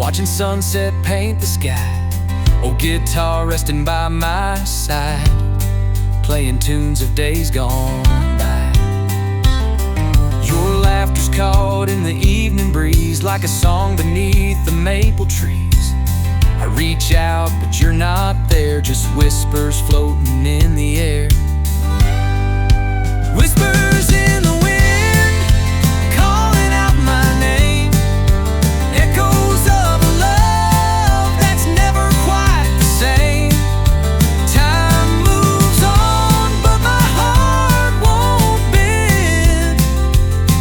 watching sunset paint the sky. Old guitar resting by my side, playing tunes of days gone by. Your laughter's caught in the evening breeze, like a song beneath the maple trees. I reach out, but you're not there, just whispers floating in the air. Whispers in the wind, calling out my name. Echoes of a love that's never quite the same. Time moves on, but my heart won't bend.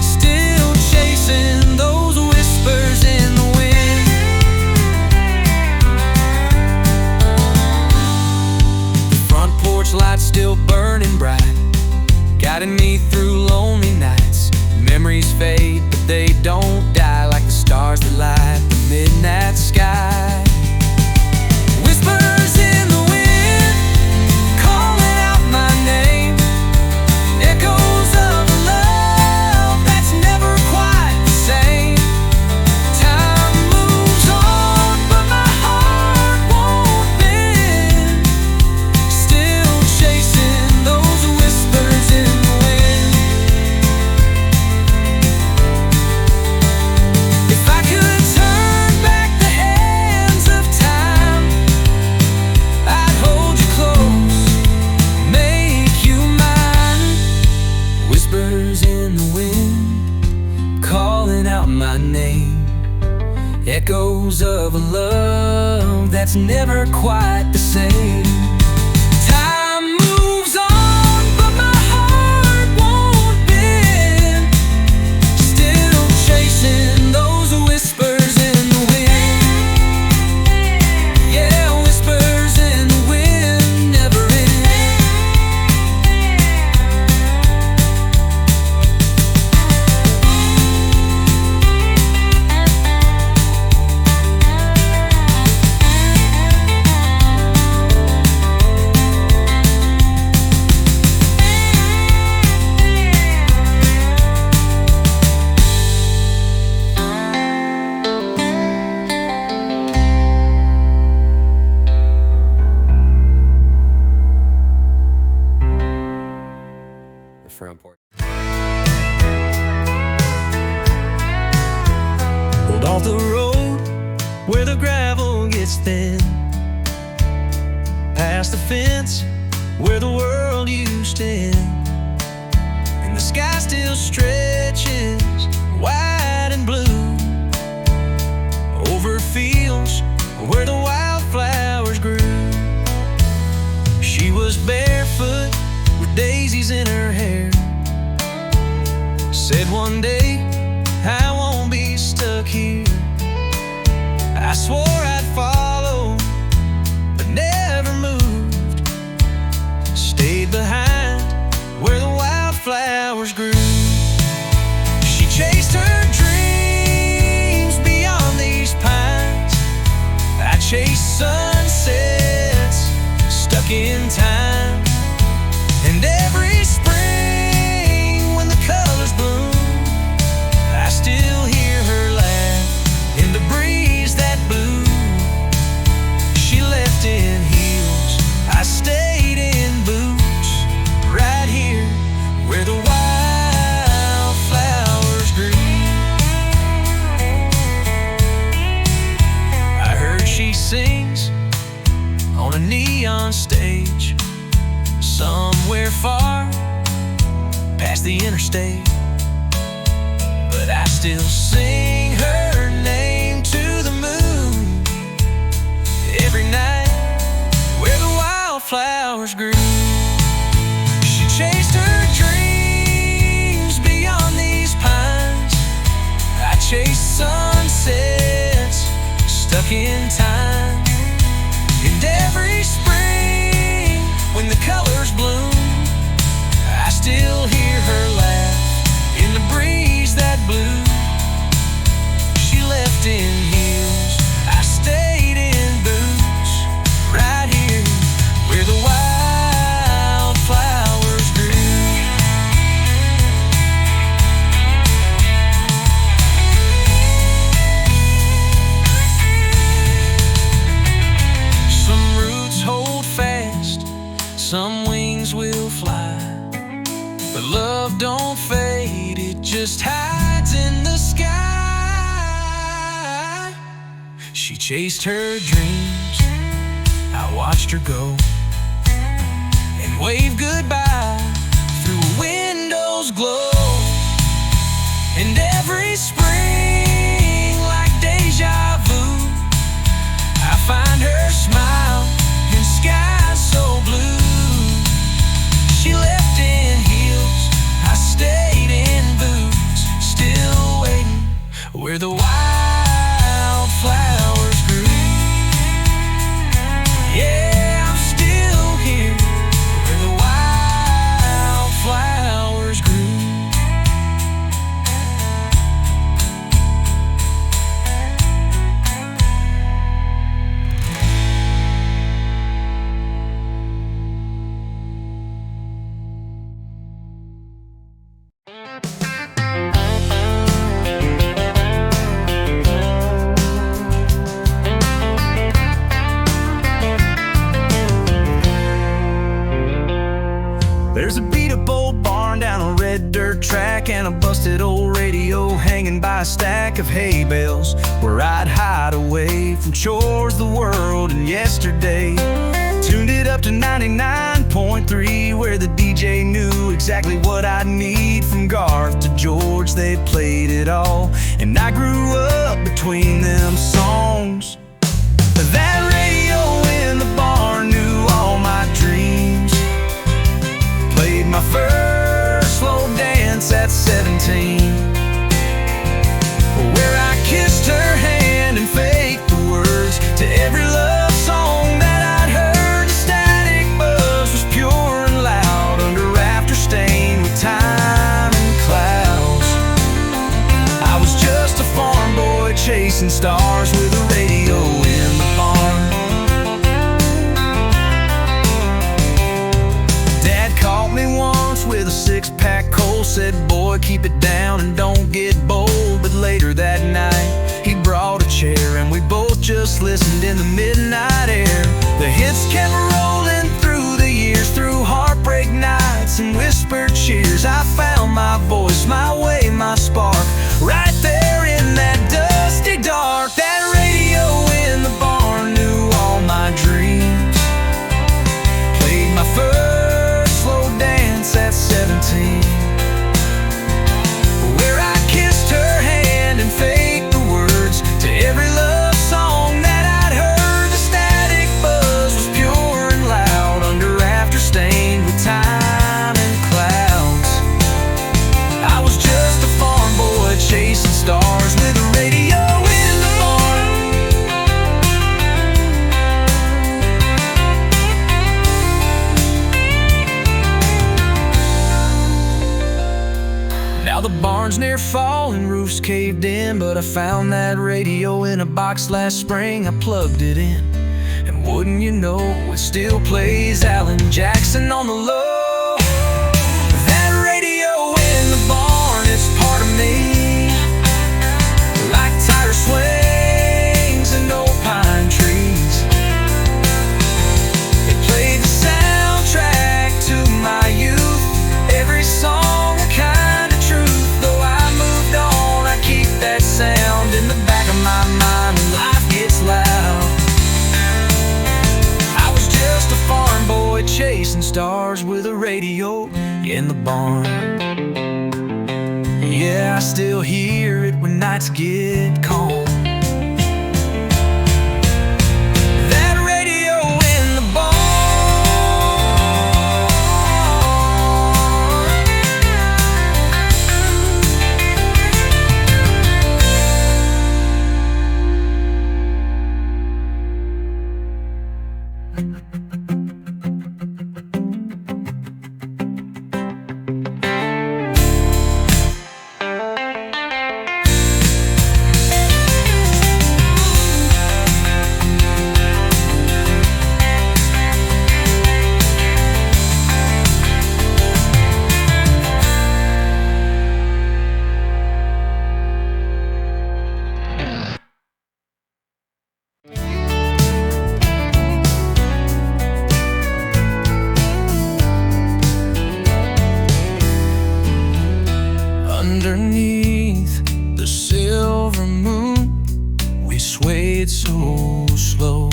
Still chasing those whispers in the wind. The front porch light's still burning bright, guiding me through lonely nights. Memories fade, but they don't die, like the stars that light the midnight sky. Whispers in the wind, calling out my name. Echoes of a love that's never quite the same. Time moves on, but my heart won't bend. Still chasing those whispers in the wind. If I could turn back the hands of time, I'd hold you close, make you mine. Whispers in the wind, calling out my name. Echoes of a love that's never quite the same. Time moves on, but my heart won't bend. Still chasing those whispers in the wind. Yeah, whispers in the wind never end. The front porch. Pulled off the road where the gravel gets thin, past the fence where the world used to end, and the sky still stretches wide and blue over fields where the wildflowers grew. She was barefoot with daisies in her hair, said one day I won't be stuck here. I swore I'd follow, but never moved. Stayed behind where the wildflowers grew. She chased her dreams beyond these pines. I chased sunsets stuck in time. And every spring when the colors bloom, I still hear her laugh in the breeze that blew. She left in heels, I stayed in boots, right here where the wildflowers grew. I heard she sings on a neon stage somewhere far past the interstate, but I still sing her name to the moon every night where the wildflowers grew. She chased her dreams beyond these pines. I chased sunsets stuck in time. And every spring when the colors bloom, I still hear her laugh in the breeze that blew. She left in heels, I stayed in boots, right here where the wildflowers grew. She chased her dreams, I watched her go, and waved goodbye through a window's glow. And every spring, like deja vu, I find her smile in skies so blue. She left in heels, I stayed in boots, still waiting where the wildflowers grew. Yeah, I'm still here where the wildflowers grew. There's a beat-up old barn down a red dirt track, and a busted old radio hanging by a stack of hay bales, where I'd hide away from chores, the world, and yesterday. Tuned it up to 99.3, where the DJ knew exactly what I'd need. From Garth to George, they played it all, and I grew up between them songs. That radio in the barn knew all my dreams, played my first slow dance at 17, where I kissed her hand and faked the words to every love song that I'd heard. The static buzz was pure and loud under rafter stained with time and clouds. I was just a farm boy chasing stars with a radio in the barn. Caught me once with a six-pack cold, said, boy, keep it down and don't get bold. But later that night, he brought a chair, and we both just listened in the midnight air. The hits kept rolling through the years, through heartbreak nights and whispered cheers. I found my voice, my way, my spark, right there in that dusty dark. That radio in the barn knew all my dreams, played my first at 17, where I kissed her hand and faked the words to every love song that I'd heard. The static buzz was pure and loud under rafter stained with time and clouds. I was just a farm boy chasing stars with a radio in the barn. Now the barn's near falling, roof's caved in, but I found that radio in a box last spring. I plugged it in, and wouldn't you know, it still plays Alan Jackson on the low. That radio in the barn, it's part of me, like tire swings and old pine trees. It played the soundtrack to my youth, every song a kind of truth. Though I moved on, I keep that sound in the back of my mind when life gets loud. I was just a farm boy chasing stars with a radio in the barn. Yeah, I still hear it when nights get calm. so slow.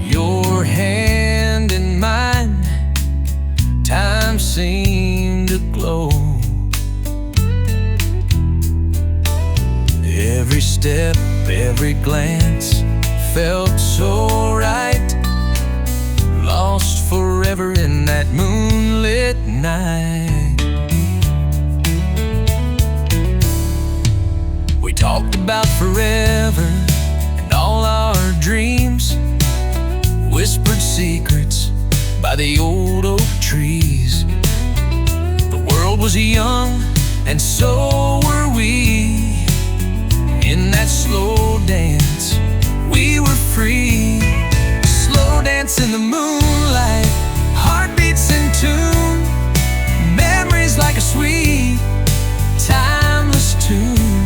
Your hand in mine, time seemed to glow. Every step, every glance felt so right. Lost forever in that moonlit night. We talked about forever and all our dreams, whispered secrets by the old oak trees. The world was young and so were we. In that slow dance, we were free. Slow dance in the moonlight, heartbeats in tune, memories like a sweet, timeless tune.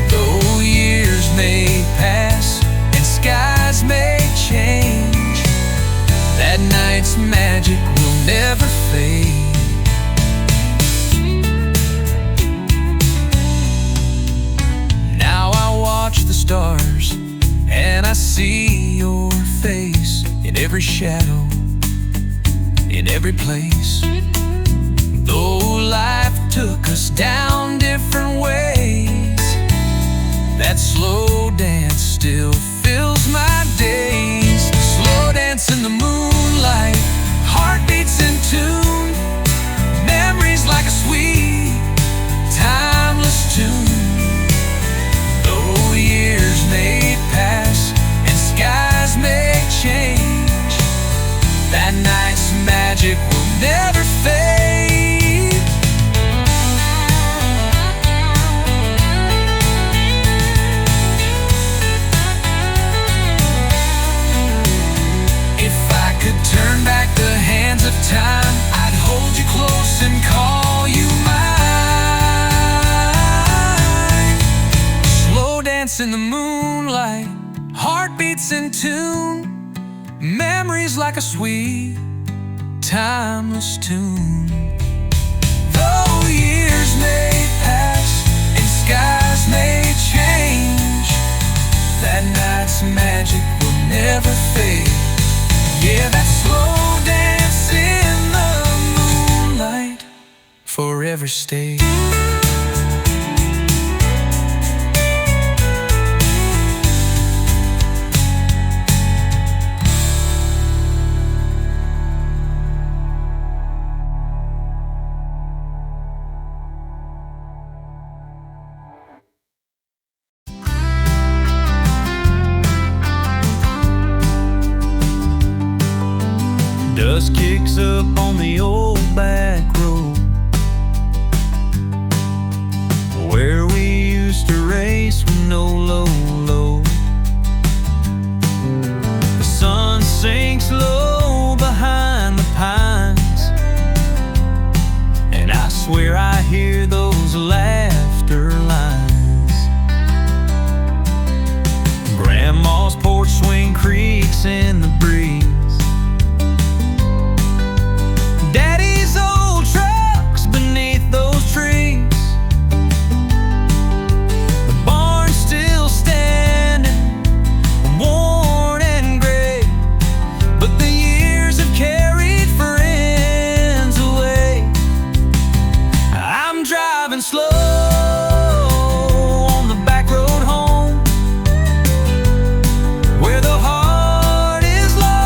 Though years may pass and skies may change, that night's magic will never fade. Stars, and I see your face in every shadow, in every place. Though life took us down different ways, that slow dance still fills my days. Slow dance in the moonlight, heartbeats in tune, memories like a sweet, timeless tune. Years may pass and skies may change, that night's magic will never fade. If I could turn back the hands of time, I'd hold you close and call you mine. In the moonlight, heartbeats in tune, memories like a sweet, timeless tune. Though years may pass and skies may change, that night's magic will never fade. Yeah, that slow dance in the moonlight forever stays. Dust kicks up on the old back road where we used to race with no low. The sun sinks low behind the pines, and I swear I hear those laughter lines. Grandma's porch swing creaks in the breeze. Daddy's old truck's beneath those trees. The barn's still standing, worn and gray, but the years have carried friends away. I'm driving slow on the back road home, where the heart is lost.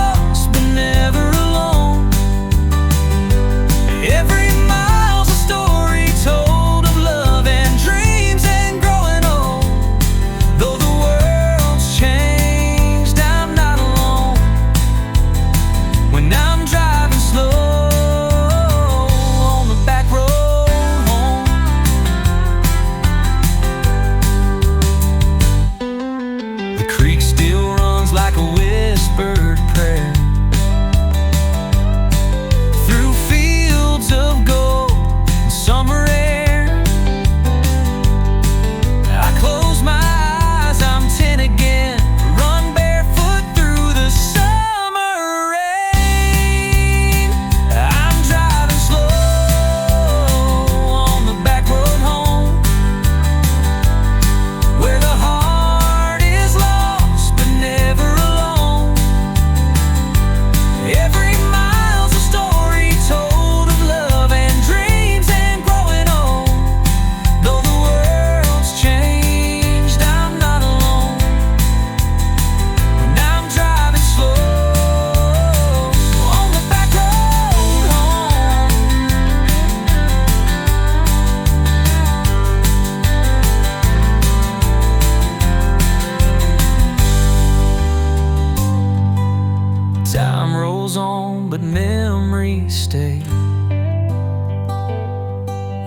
stay,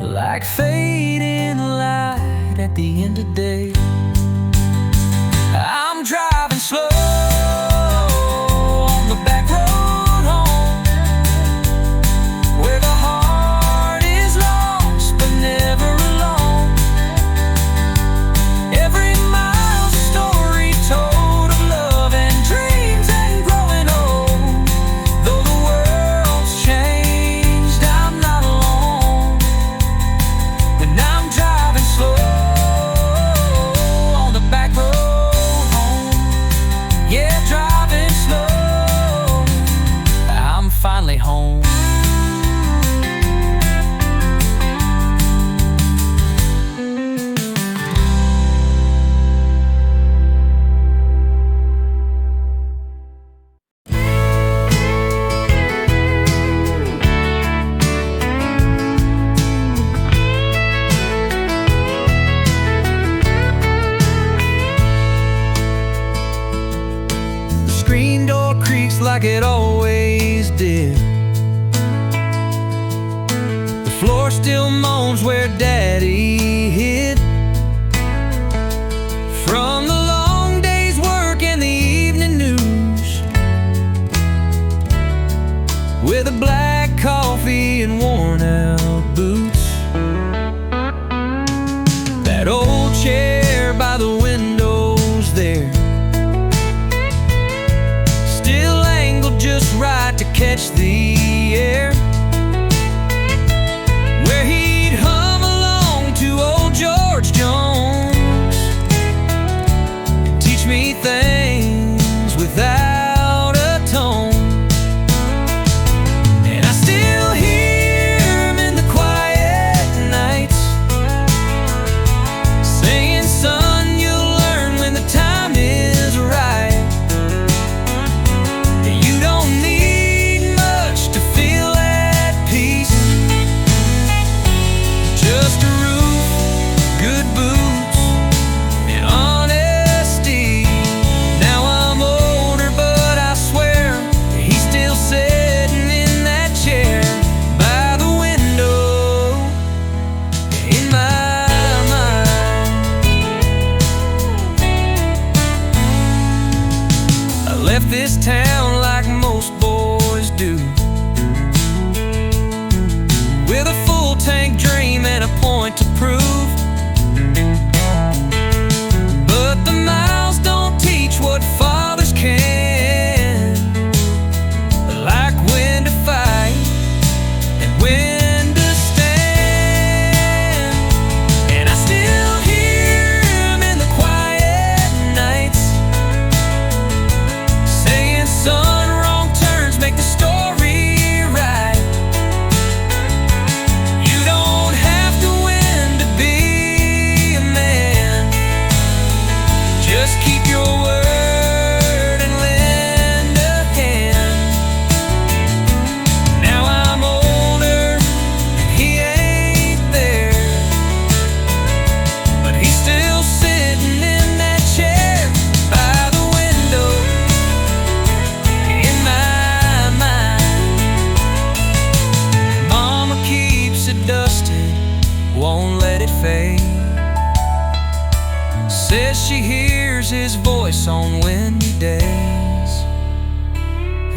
like fading light at the end of day. I'm driving slow on the back road home, where the heart is lost but never alone. Every mile's a story told of love and dreams and growing old. Though the world's changed, I'm not alone. And I'm driving slow on the back road. Yeah, driving slow, I'm finally home. Screen door creaks like it always did. The floor still moans where Daddy hid. From the long day's work and the evening news, with a black coffee and worn out boots. That old chair by the windows there, still angled just right to catch the air, where he'd hum along to old George Jones, teach me things without a tone. And I still hear him in the quiet nights, saying, son, you'll learn when the time is right. Just a roof, good boots, and honesty. Now I'm older, but I swear he's still sitting in that chair by the window in my mind. I left this town like most boys do, with a full tank dream and a point to prove. But the miles don't teach what fathers can, like when to fight and when to stand. And I still hear him in the quiet nights, saying, son, wrong turns make the story right. You don't have to win to be a man, just keep your word and lend a hand. Now I'm older and he ain't there, but he's still sitting in that chair by the window in my mind. Mama keeps it dusted, won't let it fade. Says she hears his voice on windy days,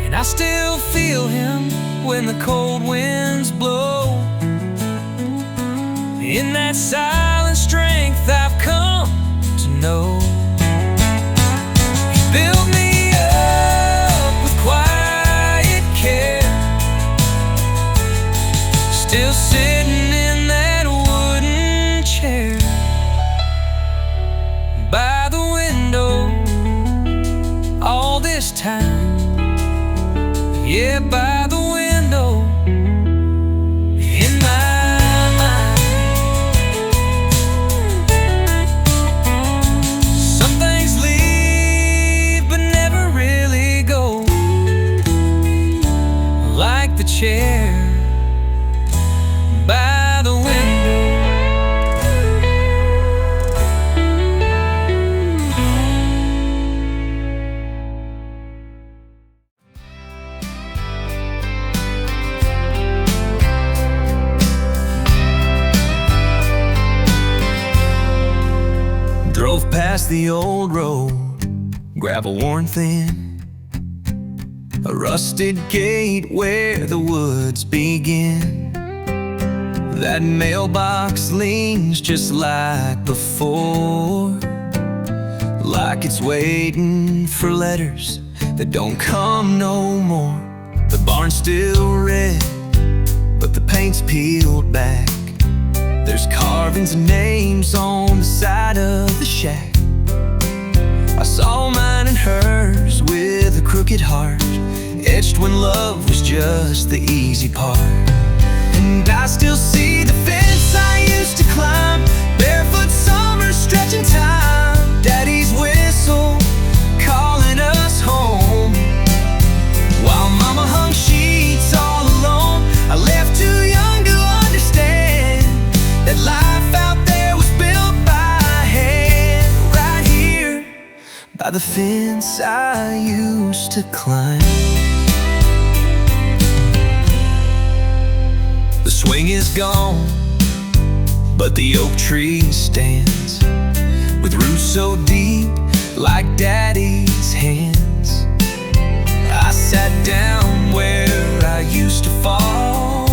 and I still feel him when the cold winds blow. In that silent strength I've come to know, he built me up with quiet care, still sitting in that wooden chair by the window all this time. Yeah, by the window in my mind. Some things leave but never really go, like the chair by the window. drove past the old road, gravel worn thin, a rusted gate where the woods begin. That mailbox leans just like before, like it's waiting for letters that don't come no more. The barn's still red, but the paint's peeled back. There's carvings and names on the side of the shack. I saw mine and hers with a crooked heart, etched when love was just the easy part. And I still see the fence I used to climb, barefoot summer stretching time, Daddy's whistle calling us home. While Mama hung sheets all alone, I left too young to understand that life out there was built by hand. Right here by the fence I used to climb. The swing is gone, but the oak tree stands, with roots so deep like Daddy's hands. I sat down where I used to fall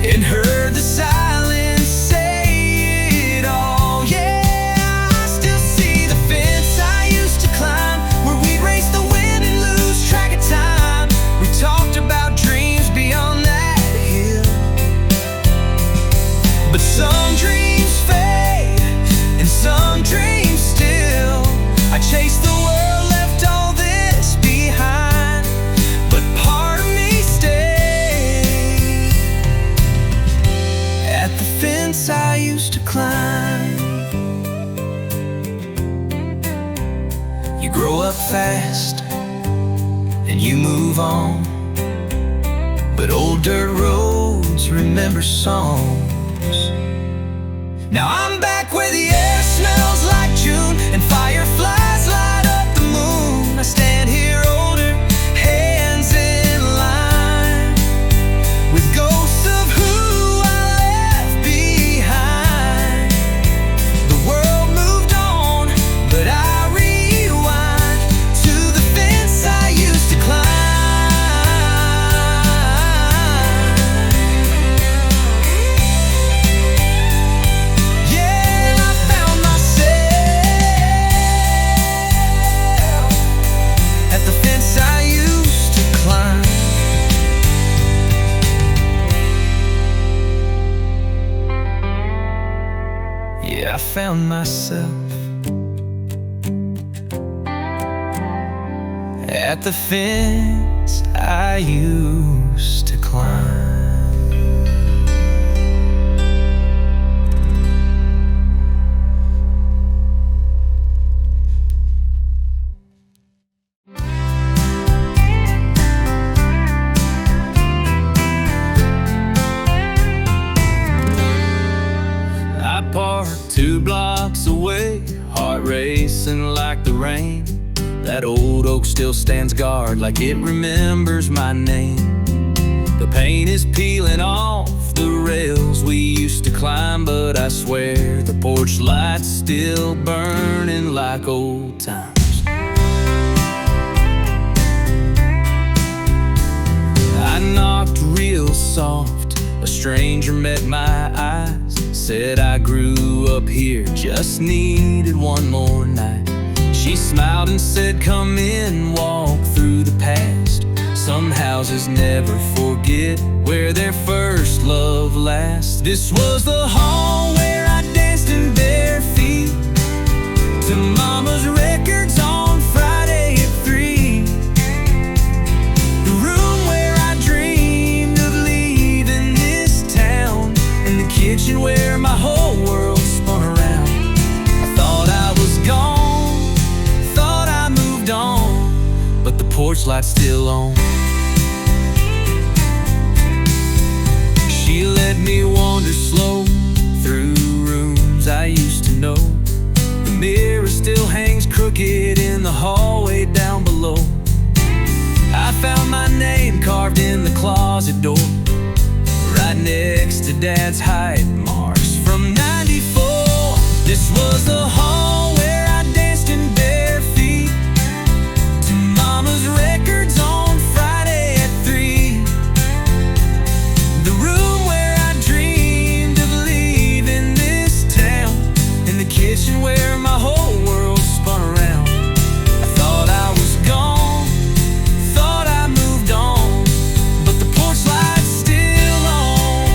and heard the silence say it all. Yeah, I still see the fence I used to climb, where we'd race the wind and lose track of time. We talked about dreams beyond that hill, but some dreams fade and some dreams still. I chased the world, left all this behind, but part of me stayed at the fence I used to climb. You grow up fast and you move on, but old dirt roads remember songs. Now I'm back where the air smells like June and fireflies light up the moon. I stand here older, hands in line, with ghosts of who I left behind. The world moved on, but I rewind to the fence I used to climb. I found myself at the fence I used to climb. I parked 2 blocks away, heart racing like the rain. That old oak still stands guard like it remembers my name. The paint is peeling off the rails we used to climb, but I swear the porch light's still burning like old times. I knocked real soft, a stranger met my eyes, said I grew up here, just needed one more night. She smiled and said, come in, walk through the past. Some houses never forget where their first love lasts. This was the hall where I danced in bare feet to Mama's records on Friday at 3. The room where I dreamed of leaving this town, and the kitchen where my whole world spun around. I thought I was gone, thought I moved on, but the porch light's still on. She let me wander slow through rooms I used to know. The mirror still hangs crooked in the hallway down below. I found my name carved in the closet door, right next to Dad's height marks from '94. This was the hall where I danced in bare feet to Mama's records on Friday at 3. The room where I dreamed of leaving this town, in the kitchen where my whole world spun around. I thought I was gone, thought I moved on, but the porch light's still on.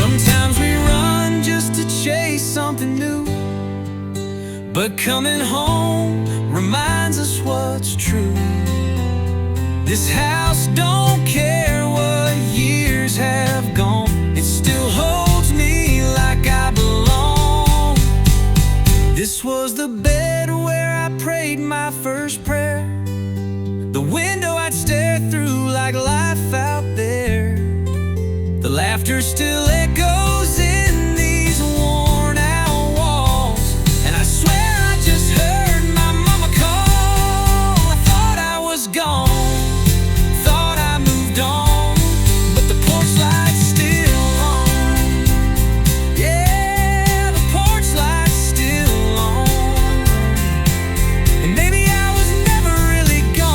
Sometimes we run just to chase something new, but coming home reminds us what's true. This house don't care what years have gone, it still holds me like I belong. This was the bed where I prayed my first prayer, the window I'd stare through like life out there. The laughter still echoes in these worn out walls, and I swear I just heard my mama call. I thought I was gone, thought I moved on, but the porch light's still on. Yeah, the porch light's still on. And maybe I was never really gone.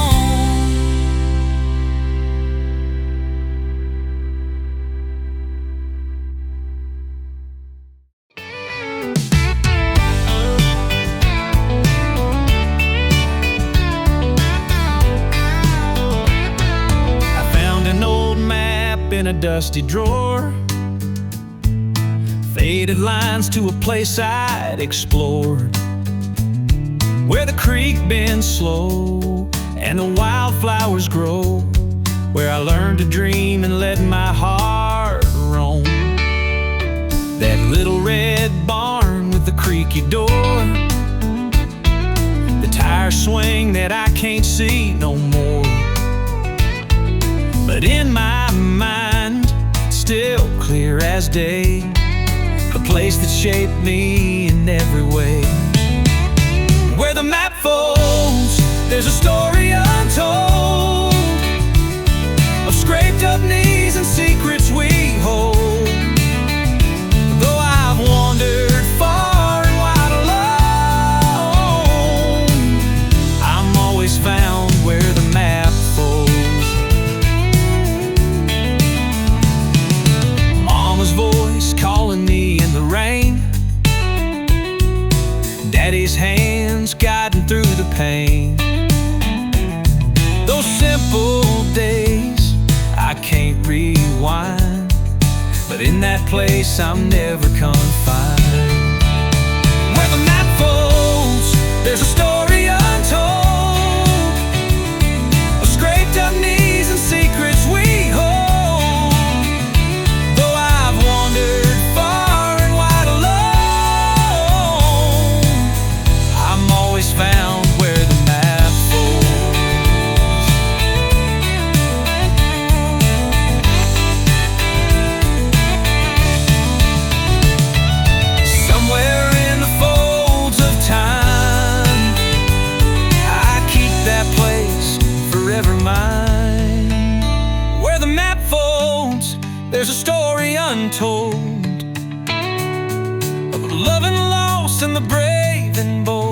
I found an old map in a dusty drawer, faded lines to a place I'd explored, where the creek bends slow and the wildflowers grow, where I learned to dream and let my heart roam. That little red barn with the creaky door, the tire swing that I can't see no more, but in my mind, still clear as day, the place that shaped me in every way. Where the map folds, there's a story untold of scraped up knees and secrets we hold. Though I've wandered far and wide alone, I'm always found where the map folds. Mama's voice calling me in the rain, Daddy's hands guiding through the pain. Those simple days I can't rewind, but in that place I'm never confined. Where the map folds, there's a story untold of scraped up knees and secrets we hold. Though I've wandered far and wide alone, I'm always found where the map folds. Somewhere in the folds of time, I keep that place forever mine. Where the map folds, there's a story untold of love and loss and the brave and bold.